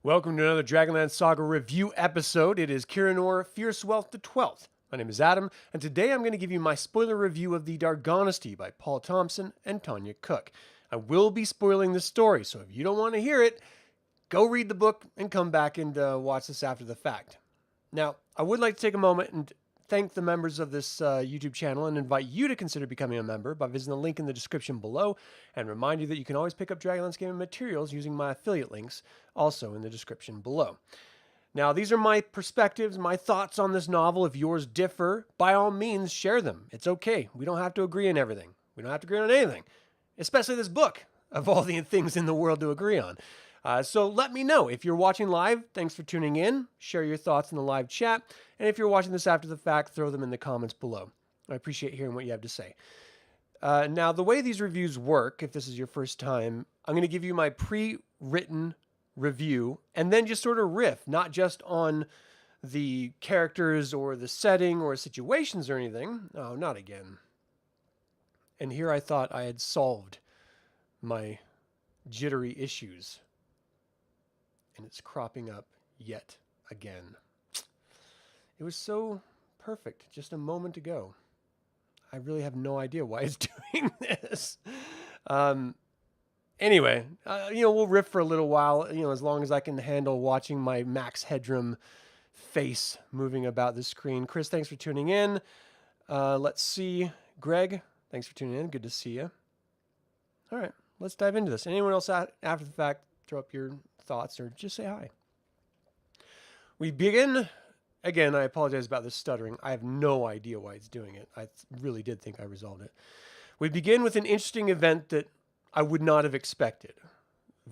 Welcome to another DragonLance Saga review episode. It is Krynn Fierce Wealth the 12th. My name is Adam, and today I'm going to give you my spoiler review of the Dargonesti by Paul Thompson and Tonya Cook. I will be spoiling the story, so if you don't want to hear it, go read the book and come back and watch this after the fact. Now, I would like to take a moment and thank the members of this YouTube channel and invite you to consider becoming a member by visiting the link in the description below, and remind you that you can always pick up DragonLance gaming materials using my affiliate links, also in the description below. Now, these are my perspectives, my thoughts on this novel. If yours differ, by all means, share them. It's okay. We don't have to agree on everything. We don't have to agree on anything, especially this book, of all the things in the world to agree on. So let me know. If you're watching live, thanks for tuning in. Share your thoughts in the live chat. And if you're watching this after the fact, throw them in the comments below. I appreciate hearing what you have to say. Now, the way these reviews work, if this is your first time, I'm going to give you my pre-written review and then just sort of riff, not just on the characters or the setting or situations or anything. Oh, not again. And here I thought I had solved my jittery issues. And it's cropping up yet again. It was so perfect just a moment ago. I really have no idea why it's doing this. Anyway, we'll riff for a little while, as long as I can handle watching my Max Headroom face moving about the screen. Chris, thanks for tuning in. Let's see. Greg, thanks for tuning in. Good to see you. All right, let's dive into this. Anyone else after the fact, throw up your thoughts or just say hi. We begin, again, I apologize about this stuttering. I have no idea why it's doing it. I really did think I resolved it. We begin with an interesting event that I would not have expected.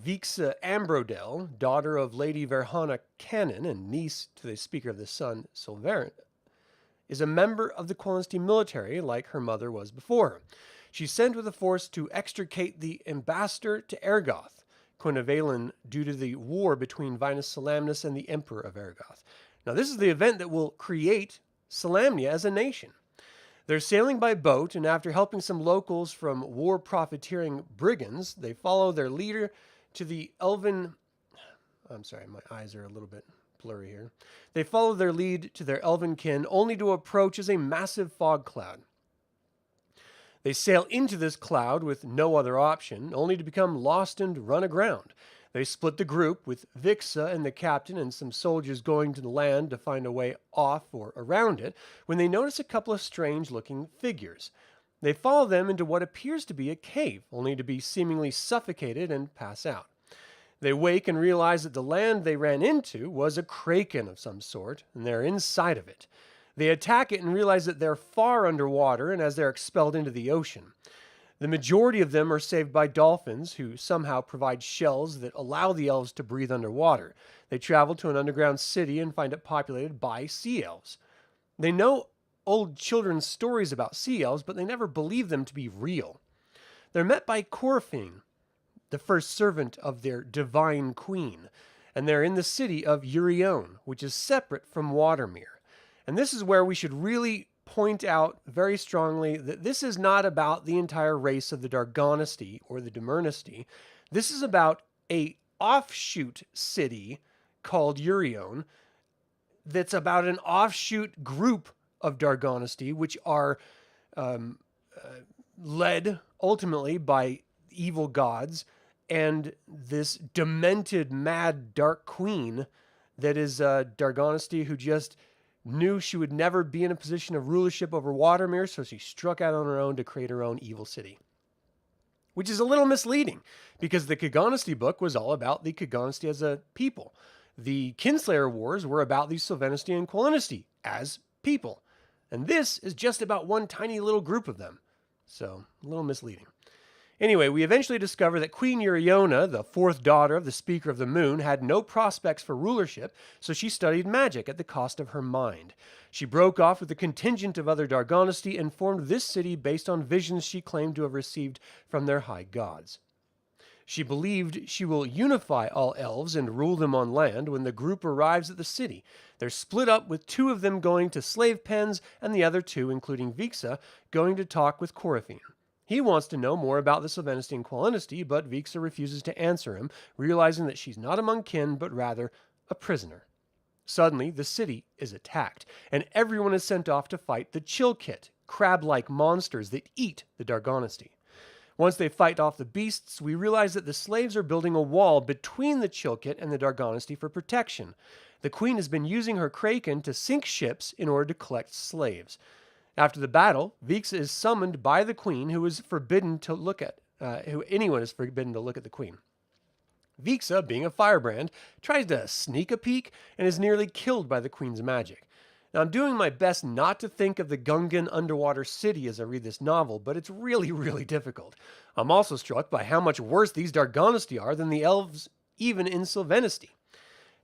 Vixa Ambrodel, daughter of Lady Verhana Cannon and niece to the Speaker of the Sun, Silverin, is a member of the Qualinost military like her mother was before her. She's sent with a force to extricate the ambassador to Ergoth, Quinnivalan, due to the war between Vinus Solamnus and the Emperor of Ergoth. Now, this is the event that will create Solamnia as a nation. They're sailing by boat, and after helping some locals from war-profiteering brigands, they follow their leader to the Elven... I'm sorry, my eyes are a little bit blurry here. They follow their lead to their Elven kin, only to approach as a massive fog cloud. They sail into this cloud with no other option, only to become lost and run aground. They split the group, with Vixa and the captain and some soldiers going to the land to find a way off or around it, when they notice a couple of strange-looking figures. They follow them into what appears to be a cave, only to be seemingly suffocated and pass out. They wake and realize that the land they ran into was a kraken of some sort, and they're inside of it. They attack it and realize that they're far underwater, and as they're expelled into the ocean. The majority of them are saved by dolphins, who somehow provide shells that allow the elves to breathe underwater. They travel to an underground city and find it populated by sea elves. They know old children's stories about sea elves, but they never believe them to be real. They're met by Corfine, the first servant of their divine queen, and they're in the city of Urion, which is separate from Watermere. And this is where we should really point out very strongly that this is not about the entire race of the Dargonesti or the Demernesti. This is about a offshoot city called Urion that's about an offshoot group of Dargonesti, which are led ultimately by evil gods and this demented, mad, dark queen that is Dargonesti, who just knew she would never be in a position of rulership over Watermere, so she struck out on her own to create her own evil city. Which is a little misleading, because the Kagonesti book was all about the Kagonesti as a people. The Kinslayer Wars were about the Sylvanesti and Qualinosti as people. And this is just about one tiny little group of them. So, a little misleading. Anyway, we eventually discover that Queen Uriona, the fourth daughter of the Speaker of the Moon, had no prospects for rulership, so she studied magic at the cost of her mind. She broke off with a contingent of other Dargonesti and formed this city based on visions she claimed to have received from their high gods. She believed she will unify all elves and rule them on land when the group arrives at the city. They're split up, with two of them going to slave pens and the other two, including Vixa, going to talk with Corfine. He wants to know more about the Sylvanesti and Qualinosti, but Vixa refuses to answer him, realizing that she's not among kin, but rather a prisoner. Suddenly, the city is attacked, and everyone is sent off to fight the Chillkit, crab-like monsters that eat the Dargonesti. Once they fight off the beasts, we realize that the slaves are building a wall between the Chillkit and the Dargonesti for protection. The queen has been using her kraken to sink ships in order to collect slaves. After the battle, Vixa is summoned by the queen, who is forbidden to look at, anyone is forbidden to look at the queen. Vixa, being a firebrand, tries to sneak a peek and is nearly killed by the queen's magic. Now, I'm doing my best not to think of the Gungan underwater city as I read this novel, but it's really, really difficult. I'm also struck by how much worse these Dargonesti are than the elves, even in Sylvanesti.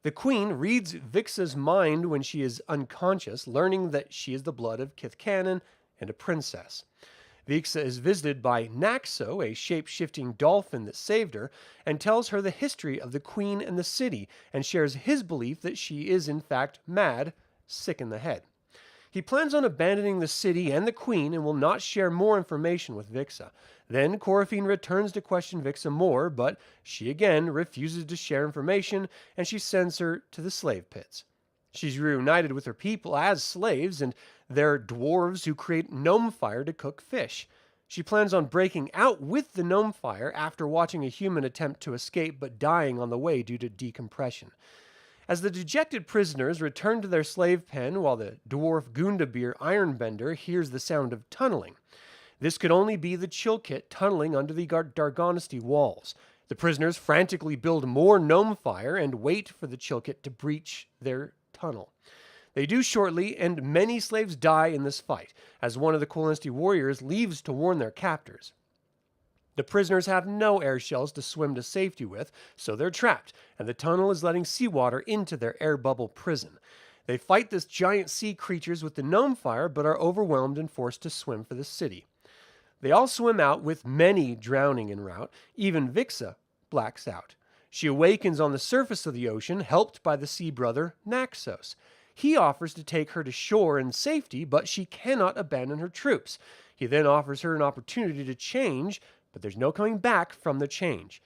The queen reads Vixa's mind when she is unconscious, learning that she is the blood of Kithcanon and a princess. Vixa is visited by Naxo, a shape-shifting dolphin that saved her, and tells her the history of the queen and the city, and shares his belief that she is in fact mad, sick in the head. He plans on abandoning the city and the queen and will not share more information with Vixa. Then Coraphine returns to question Vixa more, but she again refuses to share information, and she sends her to the slave pits. She's reunited with her people as slaves, and they're dwarves who create gnome fire to cook fish. She plans on breaking out with the gnome fire after watching a human attempt to escape but dying on the way due to decompression. As the dejected prisoners return to their slave pen while the dwarf Gundabir Ironbender hears the sound of tunneling. This could only be the Chillkit tunneling under the Dargonesti walls. The prisoners frantically build more gnome fire and wait for the Chillkit to breach their tunnel. They do shortly, and many slaves die in this fight, as one of the Qualinosti warriors leaves to warn their captors. The prisoners have no air shells to swim to safety with, so they're trapped, and the tunnel is letting seawater into their air bubble prison. They fight this giant sea creatures with the gnome fire, but are overwhelmed and forced to swim for the city. They all swim out, with many drowning en route. Even Vixa blacks out. She awakens on the surface of the ocean, helped by the sea brother Naxos. He offers to take her to shore in safety, but she cannot abandon her troops. He then offers her an opportunity to change, but there's no coming back from the change.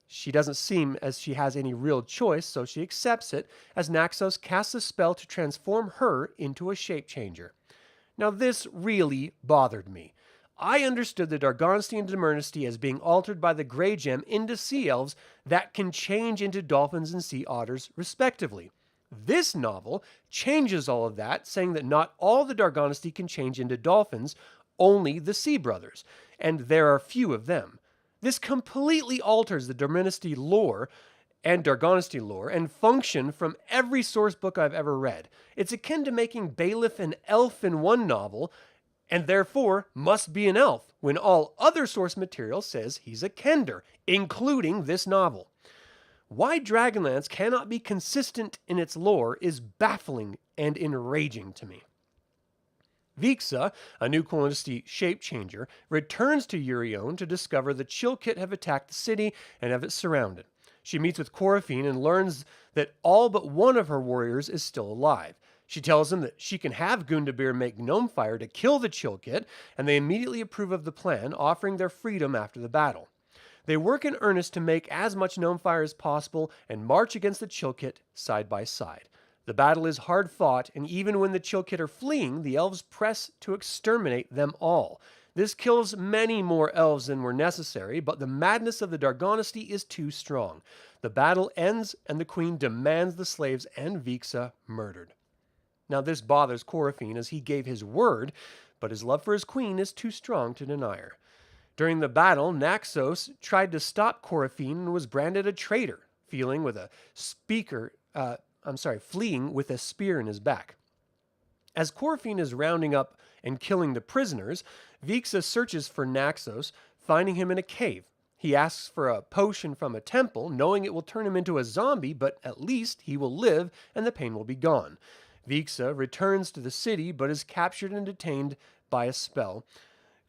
She doesn't seem as she has any real choice, so she accepts it as Naxos casts a spell to transform her into a shape changer. Now this really bothered me. I understood the Dargonesti and Demernesti as being altered by the Grey Gem into sea elves that can change into dolphins and sea otters, respectively. This novel changes all of that, saying that not all the Dargonesti can change into dolphins, only the Sea Brothers, and there are few of them. This completely alters the Dargonesti lore and Dargonesti lore and function from every source book I've ever read. It's akin to making Bailiff an elf in one novel, and therefore must be an elf, when all other source material says he's a Kender, including this novel. Why Dragonlance cannot be consistent in its lore is baffling and enraging to me. Vixa, a new Qualinosti shape changer, returns to Urione to discover the Chillkit have attacked the city and have it surrounded. She meets with Coraphine and learns that all but one of her warriors is still alive. She tells him that she can have Gundabir make gnome fire to kill the Chillkit, and they immediately approve of the plan, offering their freedom after the battle. They work in earnest to make as much gnome fire as possible and march against the Chillkit side by side. The battle is hard fought, and even when the Chillkit are fleeing, the elves press to exterminate them all. This kills many more elves than were necessary, but the madness of the Dargonesti is too strong. The battle ends, and the queen demands the slaves and Vixa murdered. Now this bothers Coraphine as he gave his word, but his love for his queen is too strong to deny her. During the battle, Naxos tried to stop Coraphine and was branded a traitor, fleeing with a spear in his back. As Coraphine is rounding up and killing the prisoners, Vixa searches for Naxos, finding him in a cave. He asks for a potion from a temple, knowing it will turn him into a zombie, but at least he will live and the pain will be gone. Vixa returns to the city, but is captured and detained by a spell.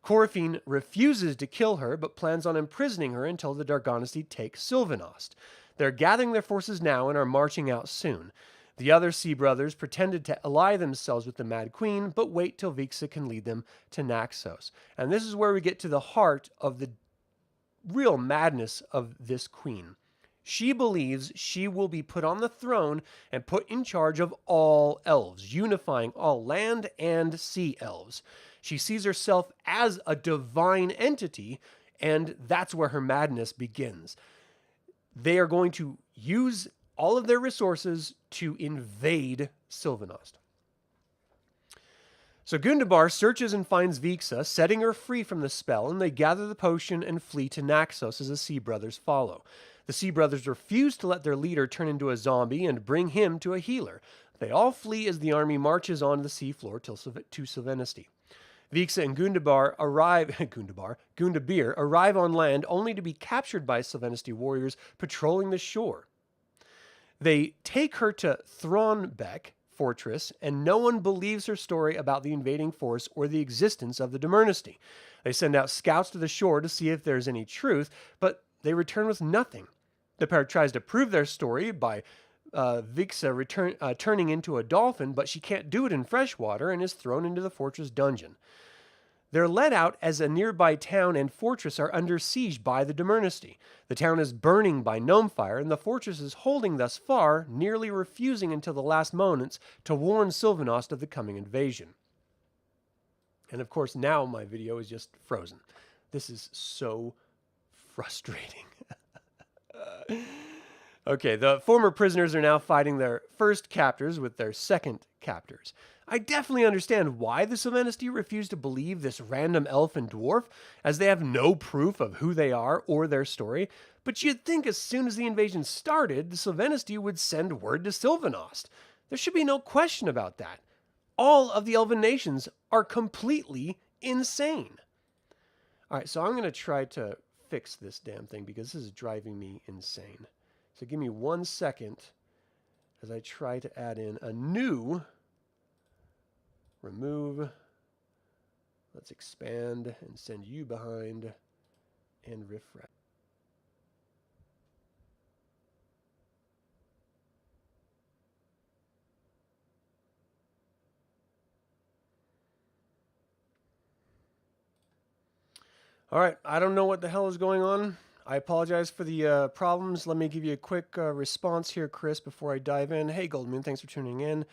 Coraphine refuses to kill her, but plans on imprisoning her until the Dargonesti take Sylvanost. They're gathering their forces now and are marching out soon. The other sea brothers pretended to ally themselves with the Mad Queen, but wait till Vixa can lead them to Naxos. And this is where we get to the heart of the real madness of this queen. She believes she will be put on the throne and put in charge of all elves, unifying all land and sea elves. She sees herself as a divine entity, and that's where her madness begins. They are going to use all of their resources to invade Sylvanost. So Gundabar searches and finds Vixa, setting her free from the spell, and they gather the potion and flee to Naxos as the Sea Brothers follow. The Sea Brothers refuse to let their leader turn into a zombie and bring him to a healer. They all flee as the army marches on the seafloor to Sylvanesti. Vixa and Gundabir arrive on land only to be captured by Sylvanesti warriors patrolling the shore. They take her to Thronbeck fortress, and no one believes her story about the invading force or the existence of the Dargonesti. They send out scouts to the shore to see if there's any truth, but they return with nothing. The pair tries to prove their story by Vixa turning into a dolphin, but she can't do it in fresh water and is thrown into the fortress dungeon. They're led out as a nearby town and fortress are under siege by the Dargonesti. The town is burning by gnome fire, and the fortress is holding thus far, nearly refusing until the last moments to warn Sylvanost of the coming invasion. And of course, now my video is just frozen. This is so frustrating. Okay, the former prisoners are now fighting their first captors with their second captors. I definitely understand why the Sylvanesti refuse to believe this random elf and dwarf, as they have no proof of who they are or their story, but you'd think as soon as the invasion started, the Sylvanesti would send word to Sylvanost. There should be no question about that. All of the elven nations are completely insane. All right, so I'm going to try to fix this damn thing because this is driving me insane. So give me 1 second as I try to add in a new remove. Let's expand and send you behind and refresh. All right, I don't know what the hell is going on. I apologize for the problems. Let me give you a quick response here, Chris, before I dive in. Hey, Goldmoon, thanks for tuning in.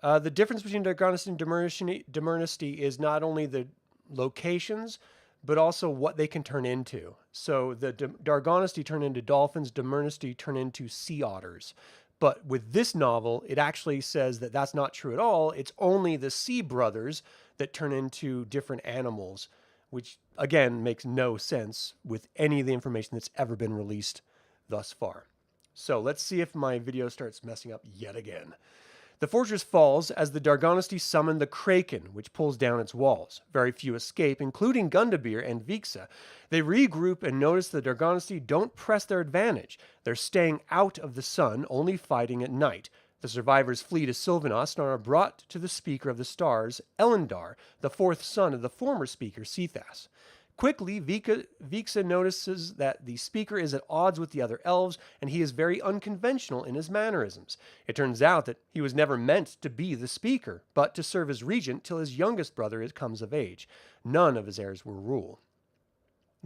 The difference between Dargonesti and Dargonesti is not only the locations, but also what they can turn into. So the Dargonesti turn into dolphins, Dargonesti turn into sea otters. But with this novel, it actually says that that's not true at all. It's only the Sea Brothers that turn into different animals, which, again, makes no sense with any of the information that's ever been released thus far. So let's see if my video starts messing up yet again. The fortress falls as the Dargonesti summon the Kraken, which pulls down its walls. Very few escape, including Gundabir and Vixa. They regroup and notice the Dargonesti don't press their advantage. They're staying out of the sun, only fighting at night. The survivors flee to Sylvanost and are brought to the Speaker of the Stars, Elendar, the fourth son of the former Speaker, Cethas. Quickly, Vixa notices that the Speaker is at odds with the other elves, and he is very unconventional in his mannerisms. It turns out that he was never meant to be the Speaker, but to serve as regent till his youngest brother comes of age. None of his heirs will rule.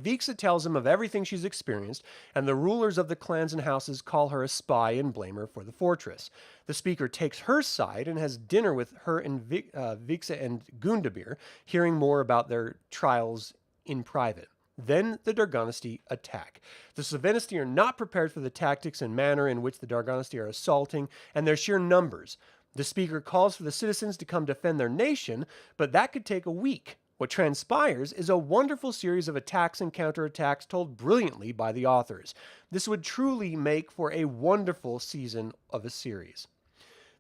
Vixa tells him of everything she's experienced, and the rulers of the clans and houses call her a spy and blame her for the fortress. The Speaker takes her side and has dinner with her and Vixa and Gundabir, hearing more about their trials in private. Then the Dargonesti attack. The Sylvanesti are not prepared for the tactics and manner in which the Dargonesti are assaulting, and their sheer numbers. The Speaker calls for the citizens to come defend their nation, but that could take a week. What transpires is a wonderful series of attacks and counterattacks told brilliantly by the authors. This would truly make for a wonderful season of a series.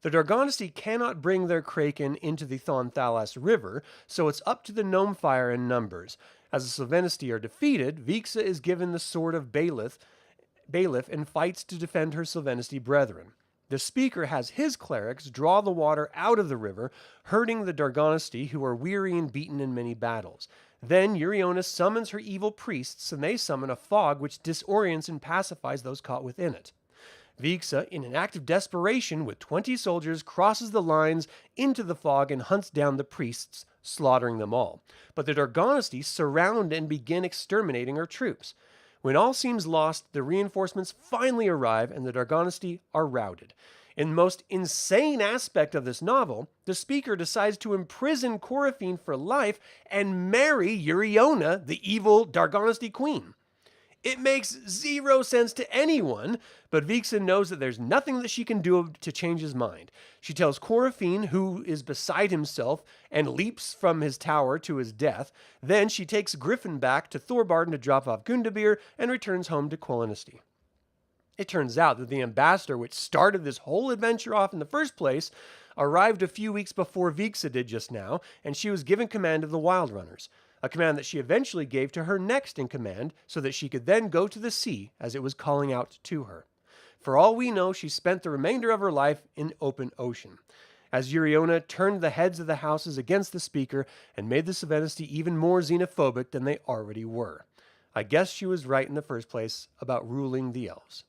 The Dargonesti cannot bring their Kraken into the Thonthalas River, so it's up to the Gnome Fire in numbers. As the Sylvanesti are defeated, Vixa is given the sword of Bailiff and fights to defend her Sylvanesti brethren. The Speaker has his clerics draw the water out of the river, hurting the Dargonesti, who are weary and beaten in many battles. Then Euryonis summons her evil priests, and they summon a fog which disorients and pacifies those caught within it. Vixa, in an act of desperation with 20 soldiers, crosses the lines into the fog and hunts down the priests, slaughtering them all. But the Dargonesti surround and begin exterminating her troops. When all seems lost, the reinforcements finally arrive and the Dargonesti are routed. In the most insane aspect of this novel, the speaker decides to imprison Coraphine for life and marry Uriona, the evil Dargonesti queen. It makes zero sense to anyone, but Vixa knows that there's nothing that she can do to change his mind. She tells Coraphine, who is beside himself, and leaps from his tower to his death. Then she takes Griffin back to Thorbarden to drop off Gundabir and returns home to Qualinosti. It turns out that the ambassador, which started this whole adventure off in the first place, arrived a few weeks before Vixa did just now, and she was given command of the Wild Runners, a command that she eventually gave to her next in command so that she could then go to the sea as it was calling out to her. For all we know, she spent the remainder of her life in open ocean, as Uriona turned the heads of the houses against the speaker and made the Silvanesti even more xenophobic than they already were. I guess she was right in the first place about ruling the elves.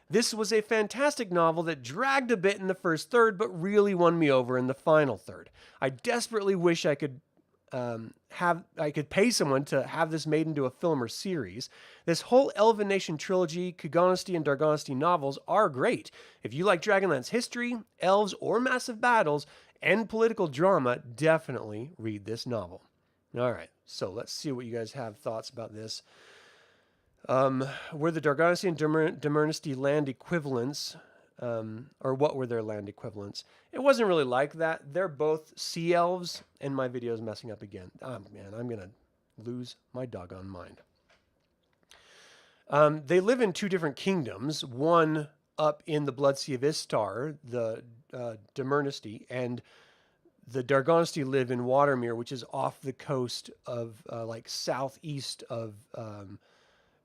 This was a fantastic novel that dragged a bit in the first third, but really won me over in the final third. I desperately wish I could pay someone to have this made into a film or series. This whole Elven Nation trilogy, Cougonesty and Dargonesti novels are great. If you like Dragonlance history, elves, or massive battles, and political drama, definitely read this novel. All right, so let's see what you guys have thoughts about this. Were the Dargonesti and Demernesti land equivalents, or what were their land equivalents? It wasn't really like that. They're both sea elves, and my video is messing up again. Oh, man, I'm going to lose my doggone mind. They live in two different kingdoms, one up in the Blood Sea of Istar, the Demernesti, and the Dargonesti live in Watermere, which is off the coast of, like, southeast of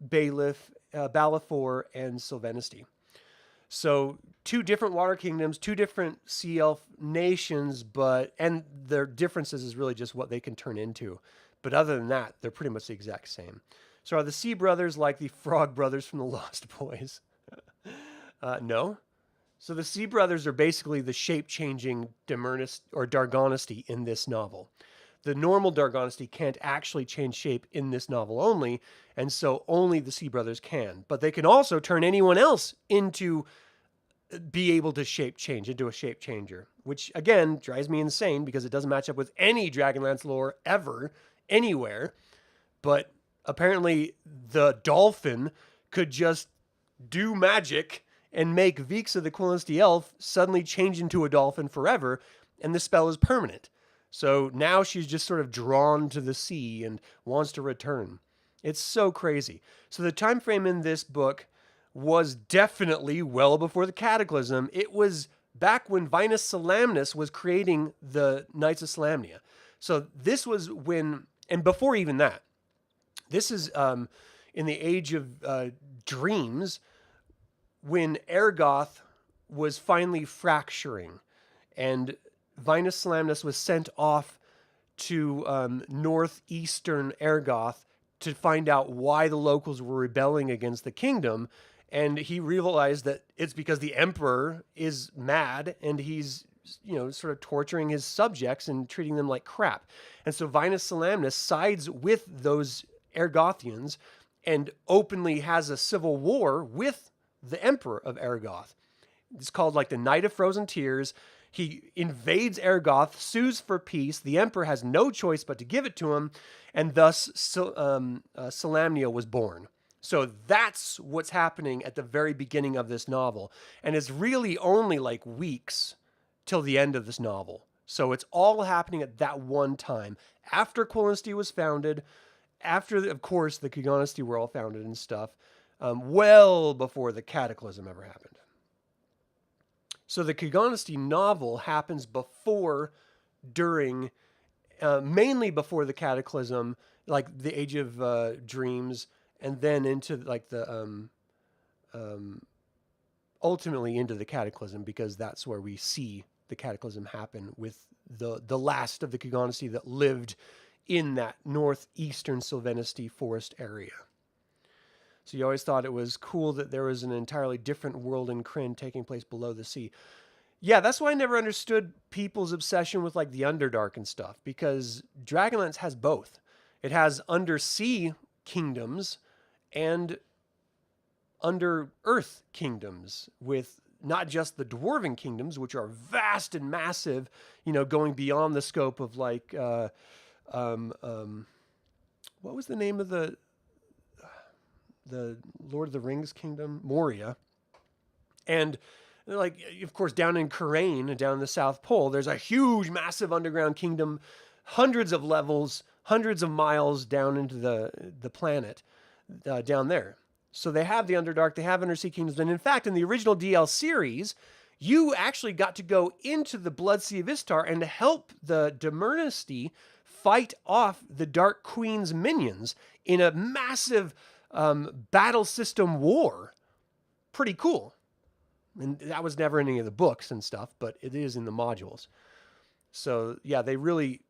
Balafor and Silvanesti. So two different water kingdoms, two different sea elf nations, and their differences is really just what they can turn into. But other than that, they're pretty much the exact same. So are the Sea Brothers like the Frog Brothers from the Lost Boys? No. So the Sea Brothers are basically the shape-changing Dargonesti in this novel. The normal Dargonesti can't actually change shape in this novel only, and so only the Sea Brothers can. But they can also turn anyone else be able to shape change into a shape changer, which again drives me insane because it doesn't match up with any Dragonlance lore ever, anywhere. But apparently the dolphin could just do magic and make Vixa, the Qualinosti elf, suddenly change into a dolphin forever, and the spell is permanent. So now she's just sort of drawn to the sea and wants to return. It's so crazy. So the time frame in this book was definitely well before the Cataclysm. It was back when Vinus Solamnus was creating the Knights of Solamnia. So this was when, and before even that, this is in the age of dreams, when Ergoth was finally fracturing, and Vinus Solamnus was sent off to northeastern Ergoth to find out why the locals were rebelling against the kingdom. And he realized that it's because the emperor is mad and he's, sort of torturing his subjects and treating them like crap. And so Vinus Solamnus sides with those Ergothians and openly has a civil war with the emperor of Ergoth. It's called like the Night of Frozen Tears. He invades Ergoth, sues for peace. The emperor has no choice but to give it to him, and thus Solamnia was born. So that's what's happening at the very beginning of this novel. And it's really only like weeks till the end of this novel. So it's all happening at that one time. After Qualinosti was founded, after, of course, the Cougonesty were all founded and stuff, well before the Cataclysm ever happened. So the Cougonesty novel happens before, during, mainly before the Cataclysm, like the Age of Dreams, and then into like the ultimately into the Cataclysm, because that's where we see the Cataclysm happen with the last of the Cougonesty that lived in that northeastern Silvanesti forest area. So you always thought it was cool that there was an entirely different world in Krynn taking place below the sea. Yeah, that's why I never understood people's obsession with like the Underdark and stuff, because Dragonlance has both. It has undersea kingdoms and under earth kingdoms, with not just the dwarven kingdoms, which are vast and massive, going beyond the scope of like, what was the name of the Lord of the Rings kingdom? Moria. And like, of course, down in Krynn, down in the South Pole, there's a huge, massive underground kingdom, hundreds of levels, hundreds of miles down into the planet down there. So they have the Underdark, they have Undersea Kingdoms, and in fact, in the original DL series, you actually got to go into the Blood Sea of Istar and help the Dargonesti fight off the Dark Queen's minions in a massive battle system war. Pretty cool. And that was never in any of the books and stuff, but it is in the modules. So yeah, they really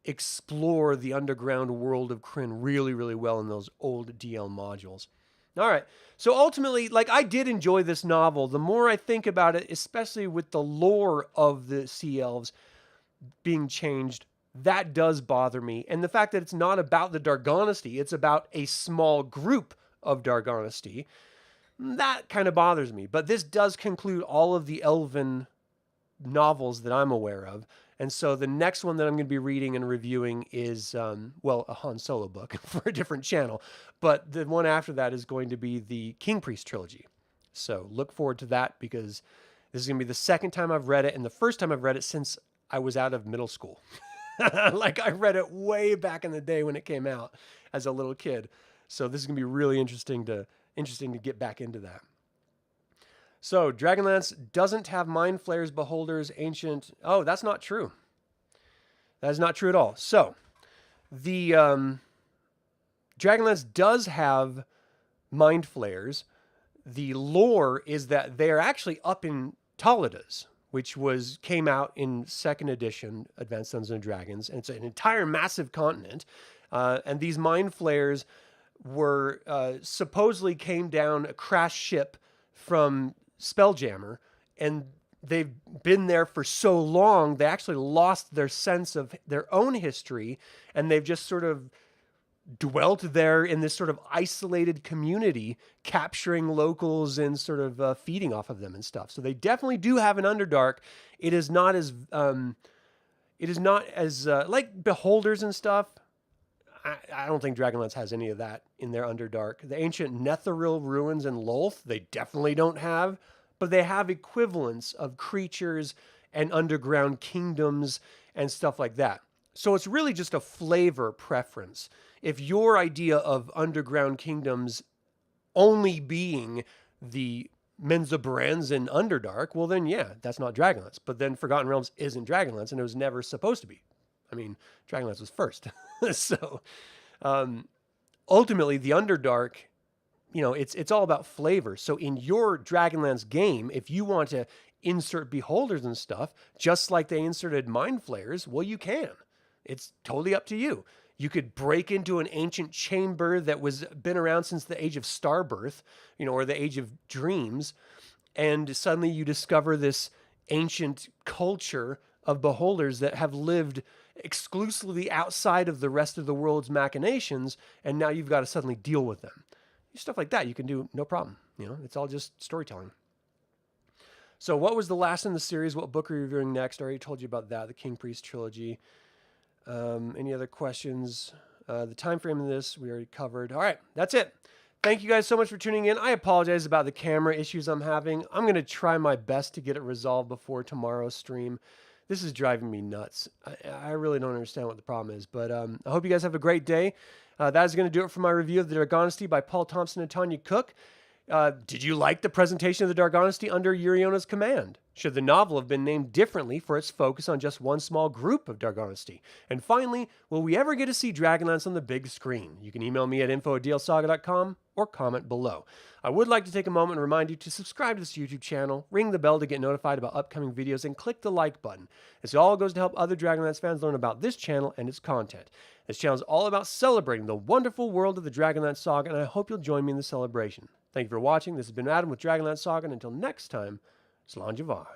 explore the underground world of Krynn really, really well in those old DL modules. All right. So ultimately, like, I did enjoy this novel. The more I think about it, especially with the lore of the Sea Elves being changed, that does bother me. And the fact that it's not about the Dargonesti, it's about a small group of Dargonesti, that kind of bothers me. But this does conclude all of the Elven novels that I'm aware of. And so the next one that I'm going to be reading and reviewing is, a Han Solo book for a different channel. But the one after that is going to be the King Priest trilogy. So look forward to that, because this is going to be the second time I've read it and the first time I've read it since I was out of middle school. Like, I read it way back in the day when it came out as a little kid. So this is going to be really interesting to get back into that. So, Dragonlance doesn't have Mind Flayers, Beholders, Ancient... Oh, that's not true. That is not true at all. So, the Dragonlance does have Mind Flayers. The lore is that they are actually up in Taladas, which came out in 2nd edition, Advanced Dungeons & Dragons. And it's an entire massive continent. And these Mind Flayers were supposedly came down a crashed ship from Spelljammer, and they've been there for so long, they actually lost their sense of their own history, and they've just sort of dwelt there in this sort of isolated community, capturing locals and sort of feeding off of them and stuff. So they definitely do have an Underdark. It is not as like Beholders and stuff. I don't think Dragonlance has any of that in their Underdark. The ancient Netheril ruins in Lolth, they definitely don't have, but they have equivalents of creatures and underground kingdoms and stuff like that. So it's really just a flavor preference. If your idea of underground kingdoms only being the Menzoberranzan and Underdark, well then yeah, that's not Dragonlance. But then Forgotten Realms isn't Dragonlance, and it was never supposed to be. I mean, Dragonlance was first. So ultimately, the Underdark, it's all about flavor. So in your Dragonlance game, if you want to insert Beholders and stuff, just like they inserted Mind Flayers, well, you can. It's totally up to you. You could break into an ancient chamber that was been around since the age of Starbirth, or the age of dreams, and suddenly you discover this ancient culture of Beholders that have lived exclusively outside of the rest of the world's machinations, and now you've got to suddenly deal with them. Stuff like that you can do no problem. It's all just storytelling. So what was the last in the series? What book are you reviewing next? I already told you about that, the King Priest trilogy. Any other questions? The time frame of this we already covered. All right, that's it. Thank you guys so much for tuning in. I apologize about the camera issues I'm having. I'm going to try my best to get it resolved before tomorrow's stream. This is driving me nuts. I really don't understand what the problem is, but I hope you guys have a great day. That is going to do it for my review of the Dargonesti by Paul Thompson and Tonya Cook. Did you like the presentation of the Dargonesti under Uriona's command? Should the novel have been named differently for its focus on just one small group of Dargonesti? And finally, will we ever get to see Dragonlance on the big screen? You can email me at info@dlsaga.com or comment below. I would like to take a moment and remind you to subscribe to this YouTube channel, ring the bell to get notified about upcoming videos, and click the like button. This all goes to help other Dragonlance fans learn about this channel and its content. This channel is all about celebrating the wonderful world of the Dragonlance Saga, and I hope you'll join me in the celebration. Thank you for watching. This has been Adam with Dragonlance Saga, and until next time, Slanjavar.